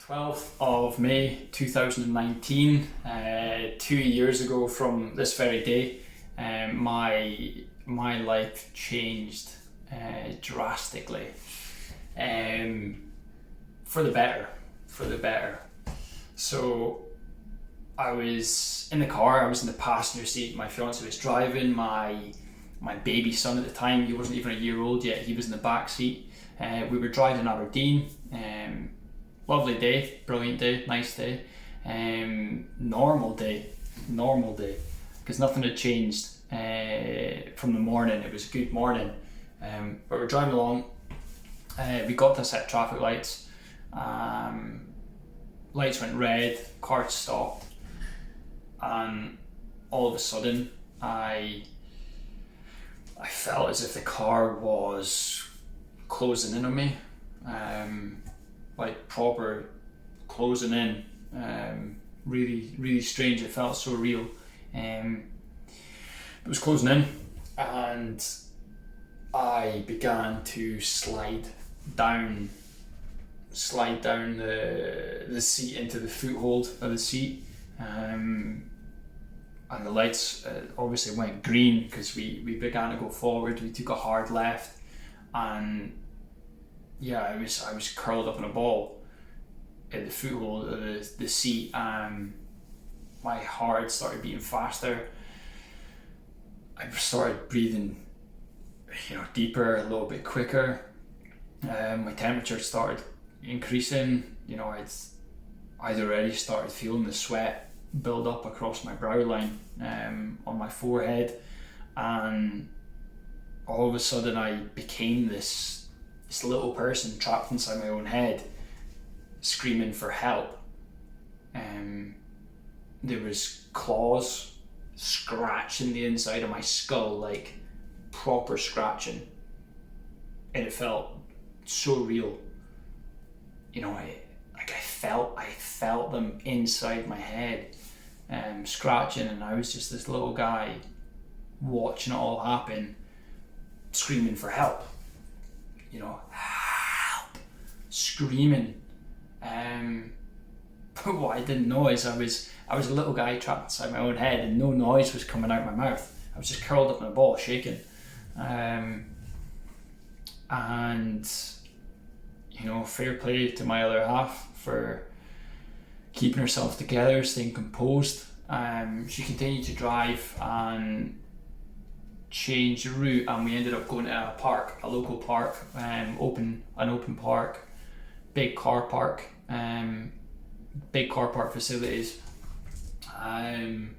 12th of May 2019, 2 years ago from this very day, my life changed drastically, for the better. So I was in the car, I was in the passenger seat, my fiance was driving, my baby son at the time, he wasn't even a year old yet, he was in the back seat. We were driving Aberdeen. Lovely day, brilliant day, nice day. Normal day, because nothing had changed from the morning. It was a good morning. But we're driving along. We got to a set of traffic lights. Lights went red, car stopped, and all of a sudden I felt as if the car was closing in on me. Like proper closing in, really strange. It felt so real. It was closing in, and I began to slide down the seat into the foothold of the seat, and the lights obviously went green because we began to go forward. We took a hard left, and yeah, I was curled up in a ball in the foothold of the seat. My heart started beating faster. I started breathing, deeper, a little bit quicker. My temperature started increasing. I'd already started feeling the sweat build up across my brow line, on my forehead, and all of a sudden I became this little person trapped inside my own head, screaming for help. There was claws scratching the inside of my skull, like proper scratching, and it felt so real. I felt them inside my head, scratching, and I was just this little guy watching it all happen, screaming for help. Help, screaming. But what I didn't know is I was a little guy trapped inside my own head, and no noise was coming out of my mouth. I was just curled up in a ball, shaking. And fair play to my other half for keeping herself together, staying composed. She continued to drive and change the route, and we ended up going to a local park, an open park, big car park facilities, and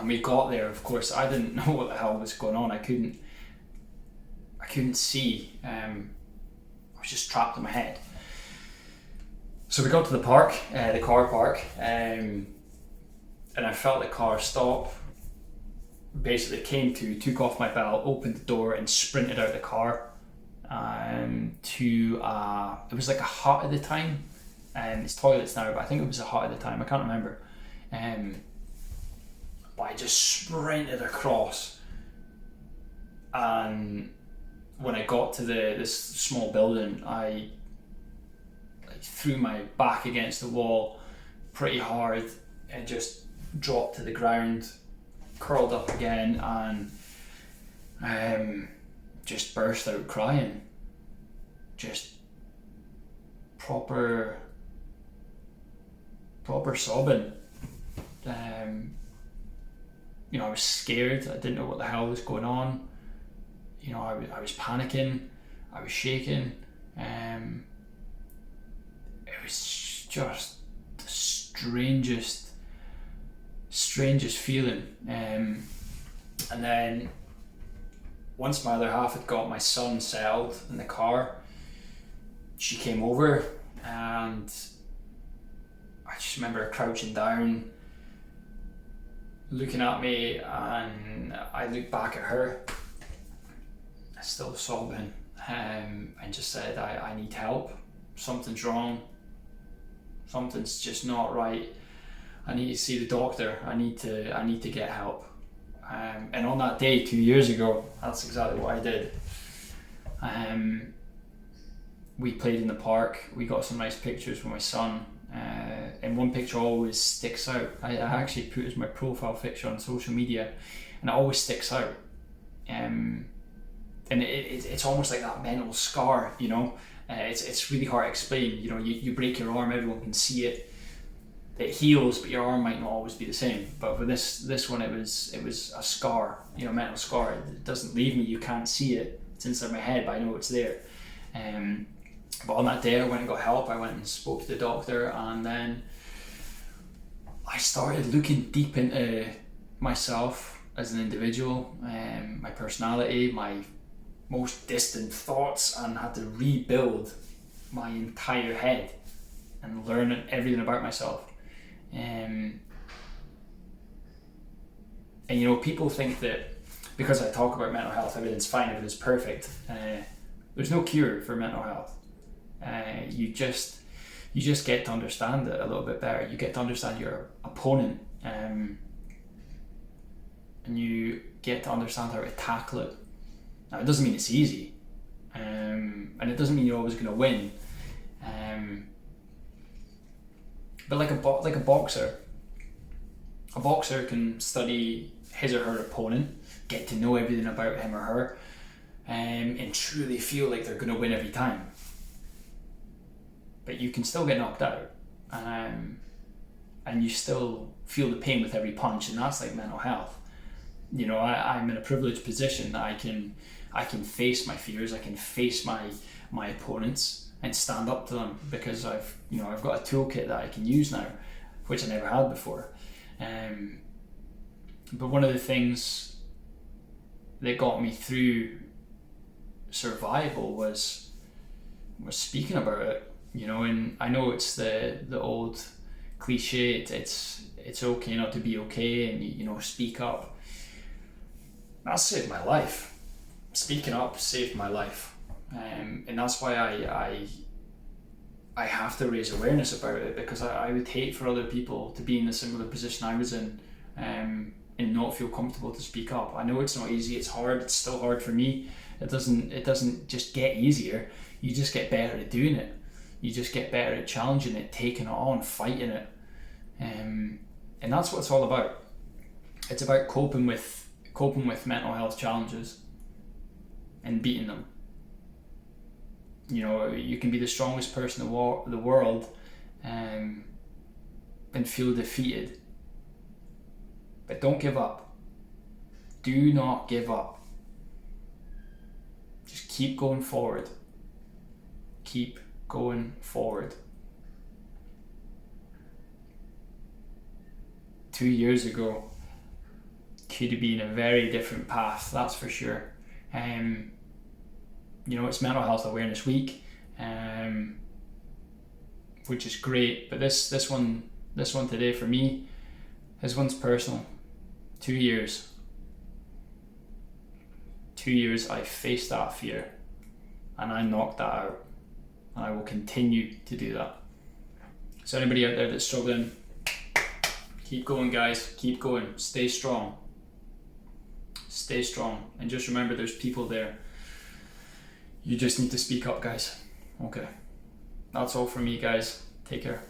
we got there. Of course, I didn't know what the hell was going on. I couldn't see. I was just trapped in my head. So we got to the park, the car park, and I felt the car stop. Basically came to, took off my belt, opened the door, and sprinted out of the car to it was like a hut at the time, and it's toilets now, but I think it was a hut at the time, I can't remember. But I just sprinted across, and when I got to this small building, I threw my back against the wall pretty hard and just dropped to the ground, curled up again, and just burst out crying. Just proper sobbing. I was scared. I didn't know what the hell was going on. I was panicking. I was shaking. It was just the strangest feeling. And then once my other half had got my son settled in the car, she came over, and I just remember her crouching down, looking at me, and I looked back at her, still sobbing, and just said, I need help. Something's wrong. Something's just not right. I need to see the doctor. I need to get help. And on that day 2 years ago, that's exactly what I did. we played in the park. We got some nice pictures with my son. And one picture always sticks out. I actually put it as my profile picture on social media, and it always sticks out. And it's almost like that mental scar, you know. It's really hard to explain. You know, you break your arm, everyone can see it. It heals, but your arm might not always be the same. But with this one, it was a scar, you know, mental scar. It doesn't leave me. You can't see it. It's inside my head, but I know it's there. But on that day, I went and got help. I went and spoke to the doctor, and then I started looking deep into myself as an individual, my personality, my most distant thoughts, and had to rebuild my entire head and learn everything about myself. And you know, people think that because I talk about mental health, everything's fine, everything's perfect. There's no cure for mental health. You just get to understand it a little bit better. You get to understand your opponent, and you get to understand how to tackle it. Now, it doesn't mean it's easy, and it doesn't mean you're always going to win. But like a boxer can study his or her opponent, get to know everything about him or her, and truly feel like they're going to win every time. But you can still get knocked out, and you still feel the pain with every punch, and that's like mental health. You know, I'm in a privileged position that I can face my fears, I can face my opponents and stand up to them, because I've got a toolkit that I can use now, which I never had before. But one of the things that got me through survival was speaking about it. You know, and I know it's the old cliche, it's okay not to be okay, and you know, speak up. That saved my life. Speaking up saved my life, and that's why I have to raise awareness about it, because I would hate for other people to be in a similar position I was in, and not feel comfortable to speak up. I know it's not easy, it's hard, it's still hard for me. It doesn't just get easier, you just get better at doing it. You just get better at challenging it, taking it on, fighting it. And that's what it's all about. It's about coping with mental health challenges and beating them. You know, you can be the strongest person in the world and feel defeated. But don't give up. Do not give up. Just keep going forward. Keep going forward. 2 years ago could have been a very different path, that's for sure. You know, it's Mental Health Awareness Week, which is great, but this one today for me, this one's personal. 2 years. 2 years I faced that fear, and I knocked that out. And I will continue to do that. So anybody out there that's struggling, keep going, guys. Keep going. Stay strong. Stay strong. And just remember, there's people there. You just need to speak up, guys. Okay. That's all from me, guys. Take care.